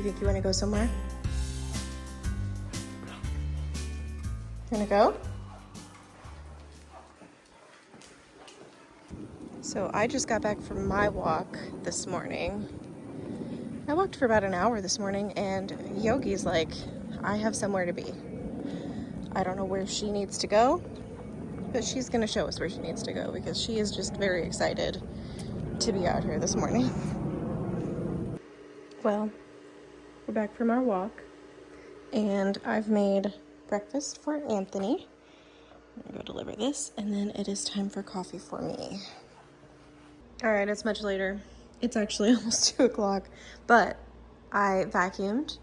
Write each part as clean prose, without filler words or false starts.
think you want to go somewhere? You want to go? So I just got back from my walk this morning. I walked for about an hour this morning, and Yogi's like, I have somewhere to be. I don't know where she needs to go, but she's gonna show us where she needs to go because she is just very excited to be out here this morning. Well, we're back from our walk, and I've made breakfast for Anthony. I'm gonna go deliver this, and then it is time for coffee for me. All right, it's much later. It's actually almost 2 o'clock, but I vacuumed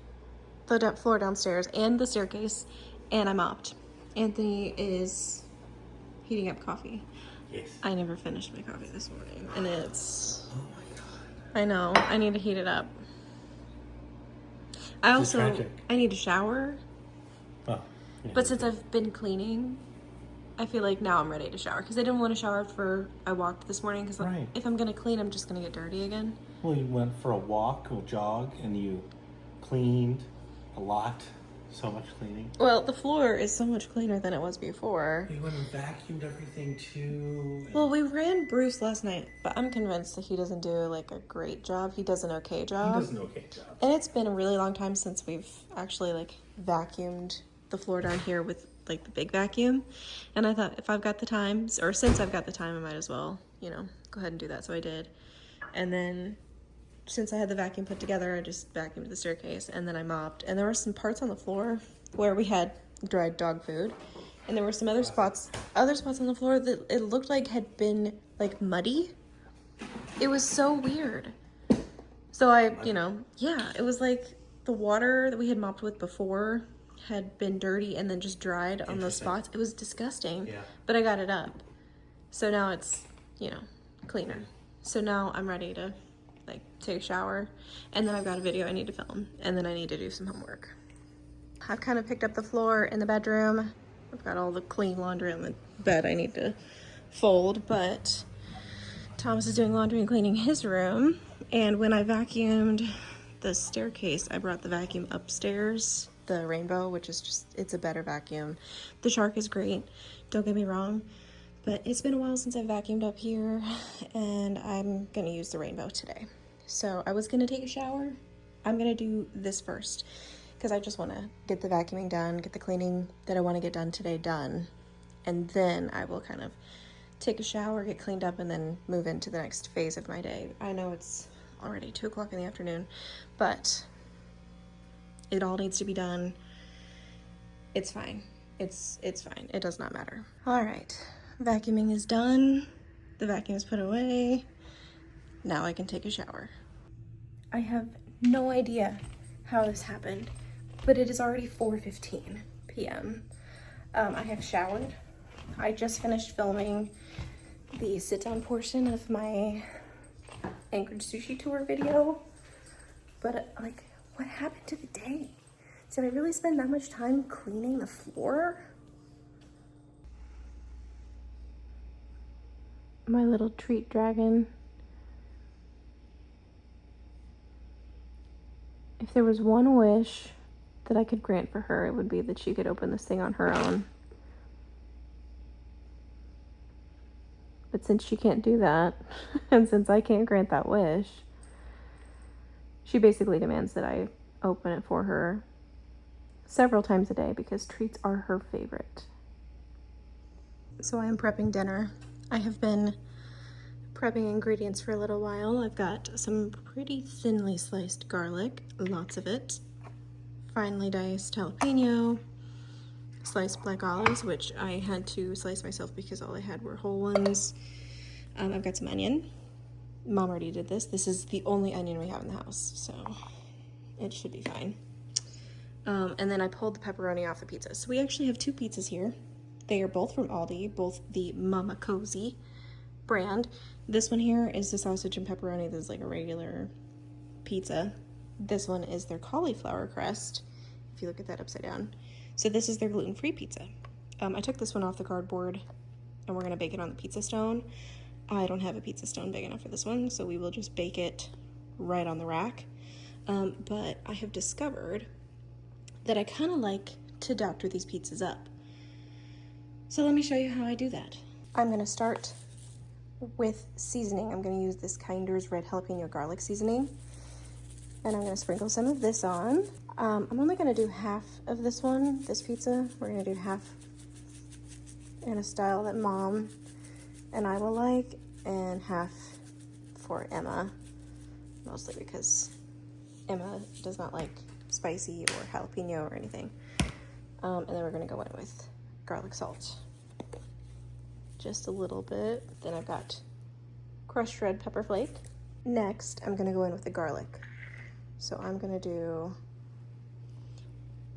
the floor downstairs and the staircase, and I mopped. Anthony is heating up coffee. Yes. I never finished my coffee this morning, and it's... Oh my god. I know, I need to heat it up. I need to shower. Oh. Yeah. But since I've been cleaning, I feel like now I'm ready to shower. Because I didn't want to shower after I walked this morning. Because right. If I'm going to clean, I'm just going to get dirty again. Well, you went for a walk, a jog, and you cleaned a lot. So much cleaning. Well, the floor is so much cleaner than it was before. You went and vacuumed everything too. Well, we ran Bruce last night, but I'm convinced that he doesn't do like a great job. He does an okay job. He does an okay job. And it's been a really long time since we've actually like vacuumed the floor down here with like the big vacuum. And I thought if I've got the time, or since I've got the time, I might as well, you know, go ahead and do that. So I did. And then since I had the vacuum put together, I just vacuumed the staircase, and then I mopped. And there were some parts on the floor where we had dried dog food, and there were some other spots on the floor that it looked like had been like muddy. It was so weird. So it was like the water that we had mopped with before had been dirty and then just dried on those spots. It was disgusting. Yeah. But I got it up. So now it's, cleaner. So now I'm ready to take a shower, and then I've got a video I need to film, and then I need to do some homework. I've kind of picked up the floor in the bedroom. I've got all the clean laundry on the bed I need to fold, but Thomas is doing laundry and cleaning his room, and when I vacuumed the staircase, I brought the vacuum upstairs, the Rainbow, which is just, it's a better vacuum. The Shark is great, don't get me wrong, but it's been a while since I vacuumed up here, and I'm gonna use the Rainbow today. So I was gonna take a shower. I'm gonna do this first because I just wanna get the vacuuming done, get the cleaning that I wanna get done today done. And then I will kind of take a shower, get cleaned up, and then move into the next phase of my day. I know it's already 2 o'clock in the afternoon, but it all needs to be done. It's fine. It's fine. It does not matter. All right, vacuuming is done. The vacuum is put away. Now I can take a shower. I have no idea how this happened, but it is already 4:15 p.m. I have showered. I just finished filming the sit-down portion of my Anchorage sushi tour video, but what happened to the day? Did I really spend that much time cleaning the floor? My little treat dragon. If there was one wish that I could grant for her, it would be that she could open this thing on her own. But since she can't do that, and since I can't grant that wish, she basically demands that I open it for her several times a day because treats are her favorite. So I am prepping dinner. I have been prepping ingredients for a little while. I've got some pretty thinly sliced garlic, lots of it, finely diced jalapeno, sliced black olives, which I had to slice myself because all I had were whole ones. I've got some onion. Mom already did this. This is the only onion we have in the house, so it should be fine. And then I pulled the pepperoni off the pizza. So we actually have 2 pizzas here. They are both from Aldi, both the Mama Cozy brand. This one here is the sausage and pepperoni. This is like a regular pizza. This one is their cauliflower crust, if you look at that upside down. So this is their gluten-free pizza. I took this one off the cardboard, and we're gonna bake it on the pizza stone. I don't have a pizza stone big enough for this one, so we will just bake it right on the rack. But I have discovered that I kind of like to doctor these pizzas up. So let me show you how I do that. I'm gonna start with seasoning. I'm gonna use this Kinder's red jalapeno garlic seasoning. And I'm gonna sprinkle some of this on. I'm only gonna do half of this one, this pizza. We're gonna do half in a style that Mom and I will like, and half for Emma, mostly because Emma does not like spicy or jalapeno or anything. And then we're gonna go in with garlic salt. Just a little bit. Then I've got crushed red pepper flake. Next, I'm gonna go in with the garlic. So I'm gonna do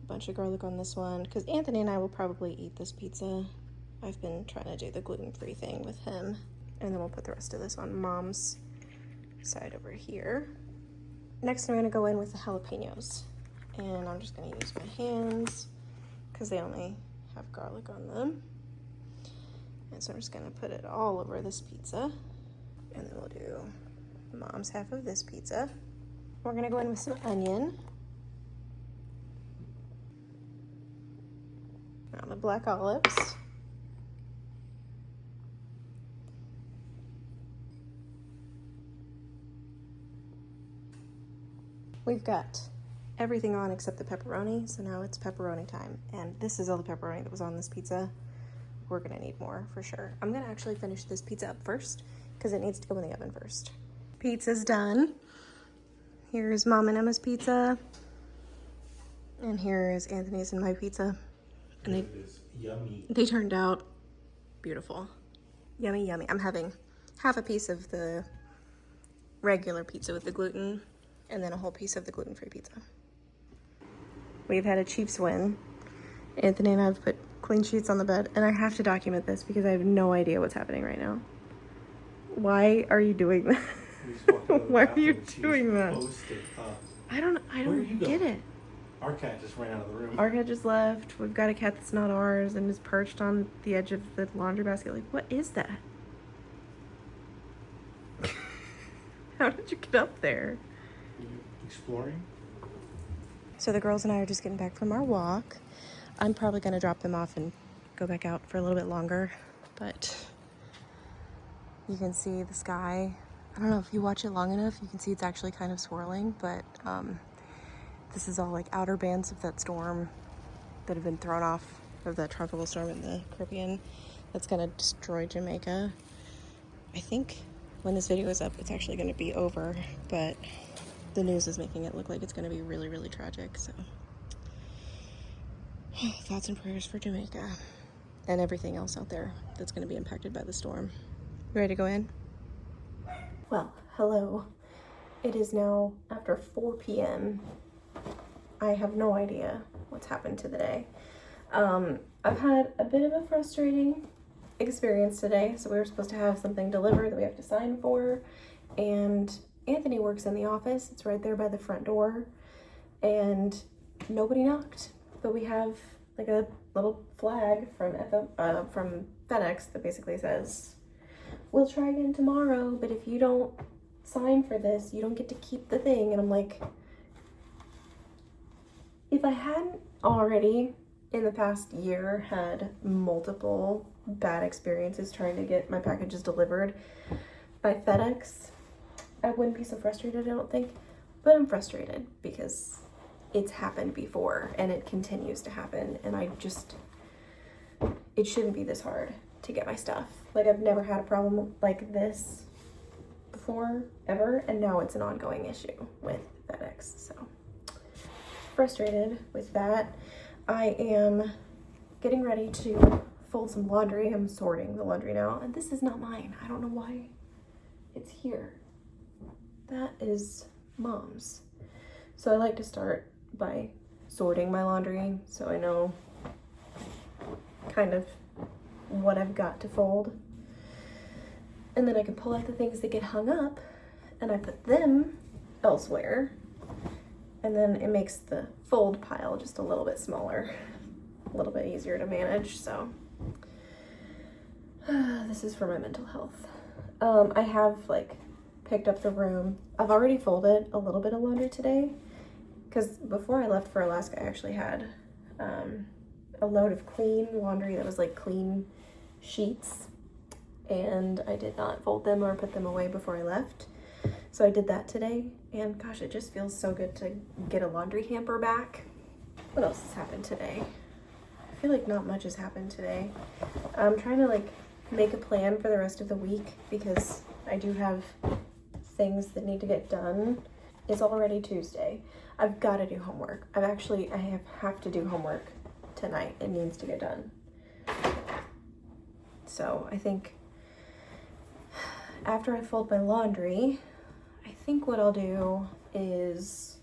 a bunch of garlic on this one, because Anthony and I will probably eat this pizza. I've been trying to do the gluten-free thing with him. And then we'll put the rest of this on Mom's side over here. Next, I'm gonna go in with the jalapenos. And I'm just gonna use my hands, because they only have garlic on them. And so I'm just gonna put it all over this pizza. And then we'll do Mom's half of this pizza. We're gonna go in with some onion. Now the black olives. We've got everything on except the pepperoni, so now it's pepperoni time. And this is all the pepperoni that was on this pizza. We're gonna need more for sure. I'm gonna actually finish this pizza up first because it needs to go in the oven first. Pizza's done. Here's Mom and Emma's pizza. And here is Anthony's and my pizza. And It is yummy. they turned out beautiful. Yummy, yummy. I'm having half a piece of the regular pizza with the gluten and then a whole piece of the gluten-free pizza. We've had a Chiefs win. Anthony and I have put clean sheets on the bed, and I have to document this because I have no idea what's happening right now. Why are you doing that? Why are you doing that? I don't get it. Our cat just ran out of the room. Our cat just left. We've got a cat that's not ours and is perched on the edge of the laundry basket. Like, what is that? How did you get up there? Are you exploring? So the girls and I are just getting back from our walk. I'm probably going to drop them off and go back out for a little bit longer, but you can see the sky. I don't know if you watch it long enough, you can see it's actually kind of swirling, but this is all like outer bands of that storm that have been thrown off, of that tropical storm in the Caribbean that's going to destroy Jamaica. I think when this video is up, it's actually going to be over, but the news is making it look like it's going to be really, really tragic, so thoughts and prayers for Jamaica and everything else out there that's going to be impacted by the storm. You ready to go in? Well, hello. It is now after 4 p.m. I have no idea what's happened to the day. I've had a bit of a frustrating experience today. So we were supposed to have something delivered that we have to sign for, and Anthony works in the office. It's right there by the front door, and nobody knocked. But we have like a little flag from FedEx that basically says, "We'll try again tomorrow, but if you don't sign for this, you don't get to keep the thing." And I'm like, if I hadn't already in the past year had multiple bad experiences trying to get my packages delivered by FedEx, I wouldn't be so frustrated, I don't think. But I'm frustrated because it's happened before and it continues to happen, and it shouldn't be this hard to get my stuff. Like, I've never had a problem like this before, ever, and now it's an ongoing issue with FedEx, so frustrated with that. I am getting ready to fold some laundry. I'm sorting the laundry now, and this is not mine. I don't know why it's here. That is Mom's. So I like to start by sorting my laundry so I know kind of what I've got to fold. And then I can pull out the things that get hung up and I put them elsewhere. And then it makes the fold pile just a little bit smaller, a little bit easier to manage. So this is for my mental health. I have like picked up the room. I've already folded a little bit of laundry today because before I left for Alaska, I actually had a load of clean laundry that was like clean sheets, and I did not fold them or put them away before I left. So I did that today, and gosh, it just feels so good to get a laundry hamper back. What else has happened today? I feel like not much has happened today. I'm trying to like make a plan for the rest of the week because I do have things that need to get done. It's already Tuesday. I've got to do homework. I have to do homework tonight. It needs to get done. So I think after I fold my laundry, I think what I'll do is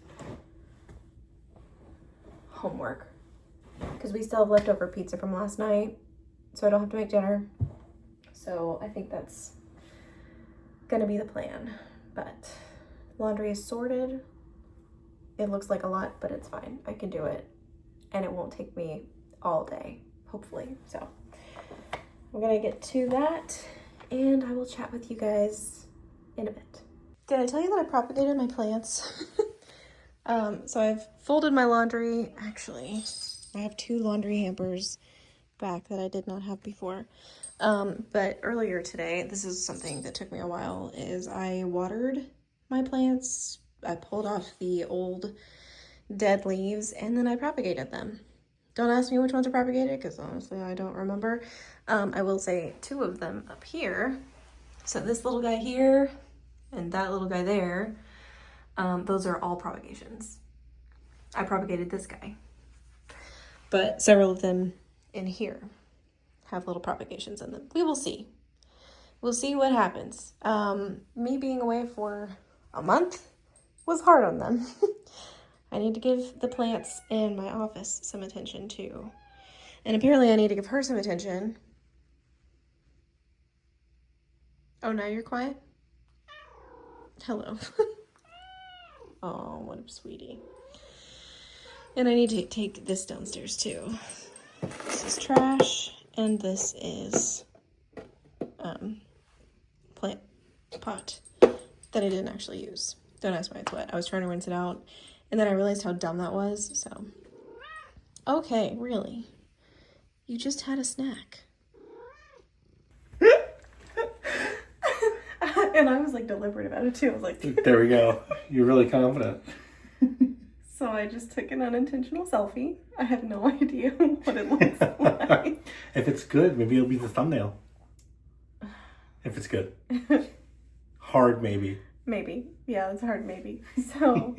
homework, because we still have leftover pizza from last night, so I don't have to make dinner. So I think that's gonna be the plan. But laundry is sorted. It looks like a lot, but it's fine. I can do it, and it won't take me all day, hopefully. So I'm gonna get to that, and I will chat with you guys in a bit. Did I tell you that I propagated my plants? So I've folded my laundry. Actually, I have 2 laundry hampers back that I did not have before. But earlier today, this is something that took me a while, is I watered my plants. I pulled off the old dead leaves, and then I propagated them. Don't ask me which ones are propagated, because honestly, I don't remember. I will say 2 of them up here. So this little guy here and that little guy there, those are all propagations. I propagated this guy. But several of them in here have little propagations in them. We will see. We'll see what happens. Me being away for a month was hard on them. I need to give the plants in my office some attention too. And apparently I need to give her some attention. Oh, now you're quiet? Hello. Oh, what a sweetie. And I need to take this downstairs too. This is trash, and this is plant pot that I didn't actually use. Don't ask why it's wet. I was trying to rinse it out, and then I realized how dumb that was, so. Okay, really? You just had a snack. And I was like deliberate about it too. I was like, there we go. You're really confident. So I just took an unintentional selfie. I have no idea what it looks like. If it's good, maybe it'll be the thumbnail. If it's good. Hard maybe. Maybe. Yeah, it's hard maybe. So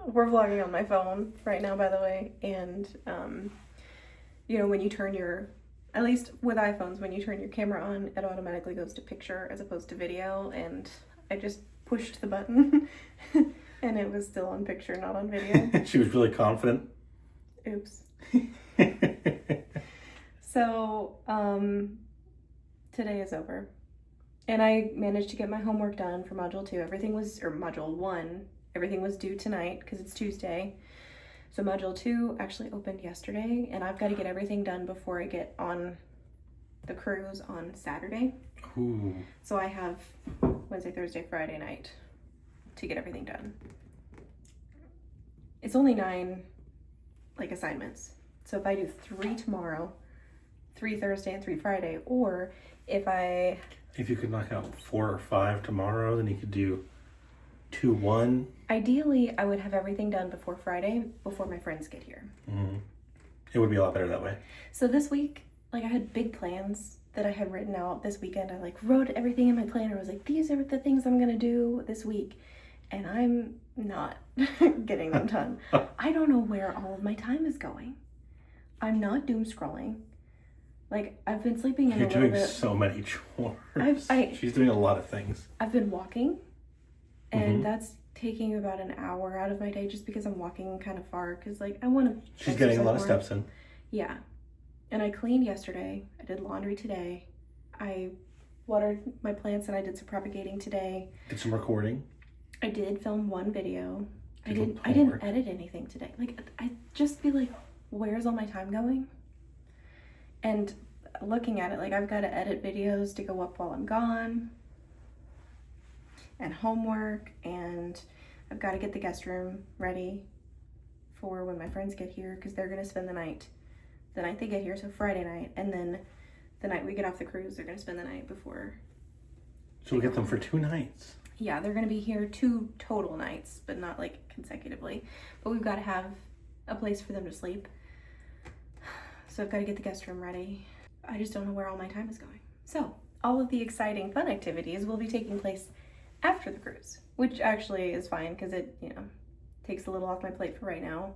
we're vlogging on my phone right now, by the way. And, you know, when you turn your, at least with iPhones, when you turn your camera on, it automatically goes to picture as opposed to video. And I just pushed the button and it was still on picture, not on video. She was really confident. Oops. So, today is over. And I managed to get my homework done for Module 2. Module 1, everything was due tonight because it's Tuesday. So Module 2 actually opened yesterday, and I've got to get everything done before I get on the cruise on Saturday. Ooh. So I have Wednesday, Thursday, Friday night to get everything done. It's only 9, like, assignments. So if I do 3 tomorrow, 3 Thursday, and 3 Friday, or if you could knock out 4 or 5 tomorrow, then you could do 2, 1. Ideally, I would have everything done before Friday, before my friends get here. Mm-hmm. It would be a lot better that way. So this week, like, I had big plans that I had written out this weekend. I, like, wrote everything in my planner. I was like, these are the things I'm going to do this week. And I'm not getting them done. I don't know where all of my time is going. I'm not doom scrolling. Like, I've been sleeping in a little bit. You're doing so many chores. She's doing a lot of things. I've been walking, and that's taking about an hour out of my day just because I'm walking kind of far, because, like, I want to. She's getting a lot of steps in. Yeah. And I cleaned yesterday. I did laundry today. I watered my plants, and I did some propagating today. Did some recording. I did film 1 video. I didn't edit anything today. Like, I just feel like, where's all my time going? And looking at it, like, I've got to edit videos to go up while I'm gone. and homework, and I've got to get the guest room ready for when my friends get here, because they're going to spend the night they get here, so Friday night, and then the night we get off the cruise, they're going to spend the night before. So we get them for 2 nights. Yeah, they're going to be here 2 total nights, but not like consecutively. But we've got to have a place for them to sleep. So I've got to get the guest room ready. I just don't know where all my time is going. So all of the exciting fun activities will be taking place after the cruise, which actually is fine because it, takes a little off my plate for right now.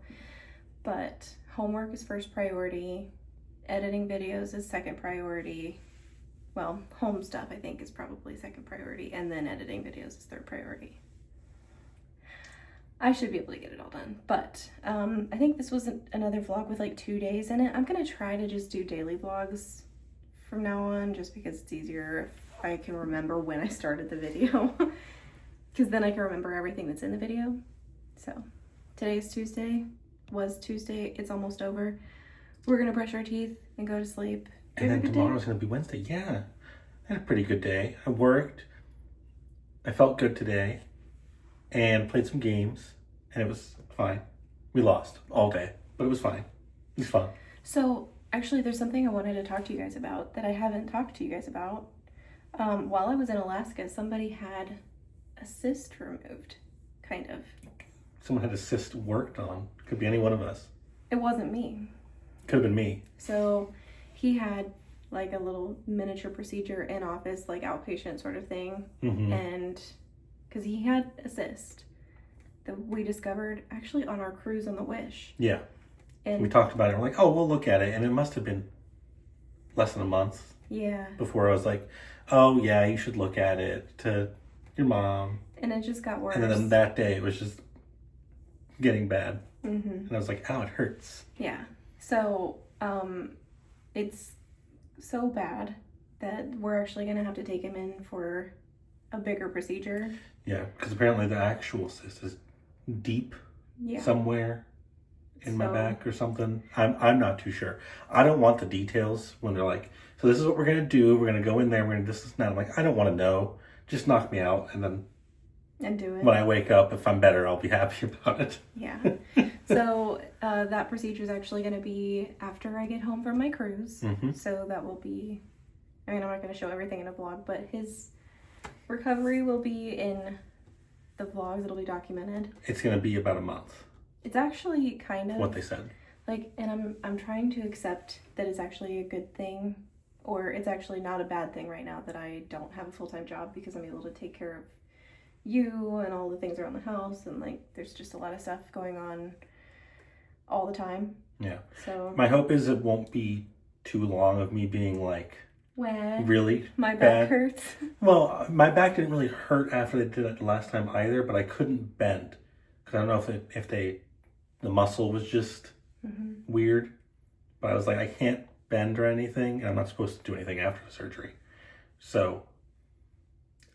But homework is first priority. Editing videos is second priority. Well, home stuff I think is probably second priority, and then editing videos is third priority. I should be able to get it all done, but I think this was another vlog with like 2 days in it. I'm gonna try to just do daily vlogs from now on, just because it's easier if I can remember when I started the video, because then I can remember everything that's in the video. So today's Tuesday, it's almost over. We're gonna brush our teeth and go to sleep. And then tomorrow's gonna be Wednesday. Yeah, I had a pretty good day. I worked. I felt good today, and played some games, and it was fine. We lost all day, but it was fine. It was fun. So actually, there's something I wanted to talk to you guys about that I haven't talked to you guys about. While I was in Alaska, somebody had a cyst removed, kind of. Someone had a cyst worked on. Could be any one of us. It wasn't me. Could have been me. So he had like a little miniature procedure in office, like outpatient sort of thing. Mm-hmm. And because he had a cyst that we discovered actually on our cruise on the Wish. Yeah. And we talked about it. We're like, oh, we'll look at it. And it must have been less than a month. Yeah. Before I was like, oh, yeah, you should look at it to your mom. And it just got worse. And then that day it was just getting bad. Mm-hmm. And I was like, ow, it hurts. Yeah. So, it's so bad that we're actually going to have to take him in for a bigger procedure. Yeah, because apparently the actual cyst is deep somewhere in my back or something. I'm not too sure. I don't want the details when they're like, so this is what we're going to do. We're going to go in there. We're going to this and that. I'm like, I don't want to know. Just knock me out. And then do it. When I wake up, if I'm better, I'll be happy about it. Yeah. So that procedure is actually going to be after I get home from my cruise. Mm-hmm. So that will be, I'm not going to show everything in a vlog, but his recovery will be in the vlogs. It'll be documented. It's going to be about a month. It's actually kind of what they said. Like, and I'm trying to accept that it's actually a good thing, or it's actually not a bad thing right now that I don't have a full-time job, because I'm able to take care of you and all the things around the house, and like there's just a lot of stuff going on all the time. Yeah. So my hope is it won't be too long of me being like really my bad. back hurts. Well, my back didn't really hurt after they did it the last time either, but I couldn't bend because I don't know if the muscle was just weird, but I was like, I can't bend or anything, and I'm not supposed to do anything after the surgery. So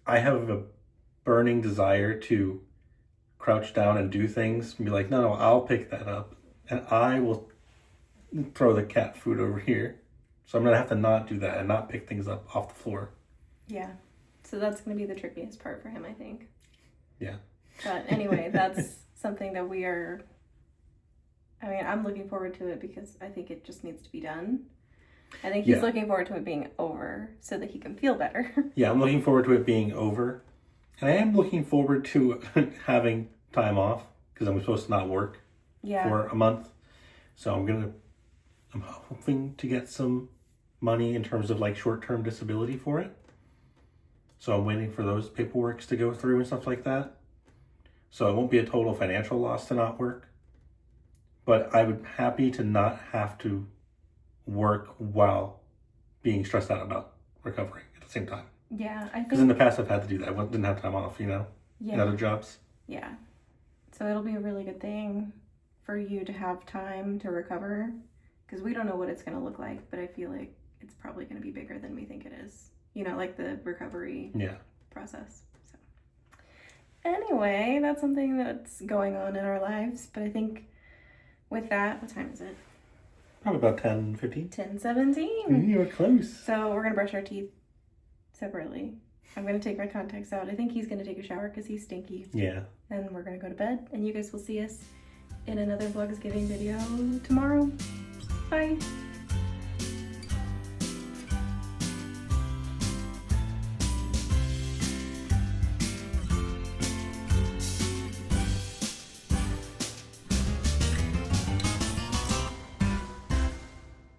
I have a burning desire to crouch down and do things and be like, no, I'll pick that up and I will throw the cat food over here. So I'm going to have to not do that and not pick things up off the floor. Yeah. So that's going to be the trickiest part for him, I think. Yeah. But anyway, that's something that I'm looking forward to it because I think it just needs to be done. I think he's looking forward to it being over so that he can feel better. Yeah, I'm looking forward to it being over. And I am looking forward to having time off because I'm supposed to not work for a month. So I'm hoping to get some money in terms of like short-term disability for it. So I'm waiting for those paperworks to go through and stuff like that. So it won't be a total financial loss to not work. But I would be happy to not have to work while being stressed out about recovering at the same time. Yeah, I think... Because in the past I've had to do that. I didn't have time off, in other jobs. Yeah. So it'll be a really good thing for you to have time to recover. Because we don't know what it's going to look like, but I feel like it's probably going to be bigger than we think it is. Like the recovery process. So anyway, that's something that's going on in our lives. But I think with that, what time is it? Probably about 10:15. 10:17. You were close. So we're going to brush our teeth separately. I'm gonna take my contacts out. I think he's gonna take a shower because he's stinky. Yeah. And we're gonna go to bed. And you guys will see us in another Vlogsgiving video tomorrow. Bye.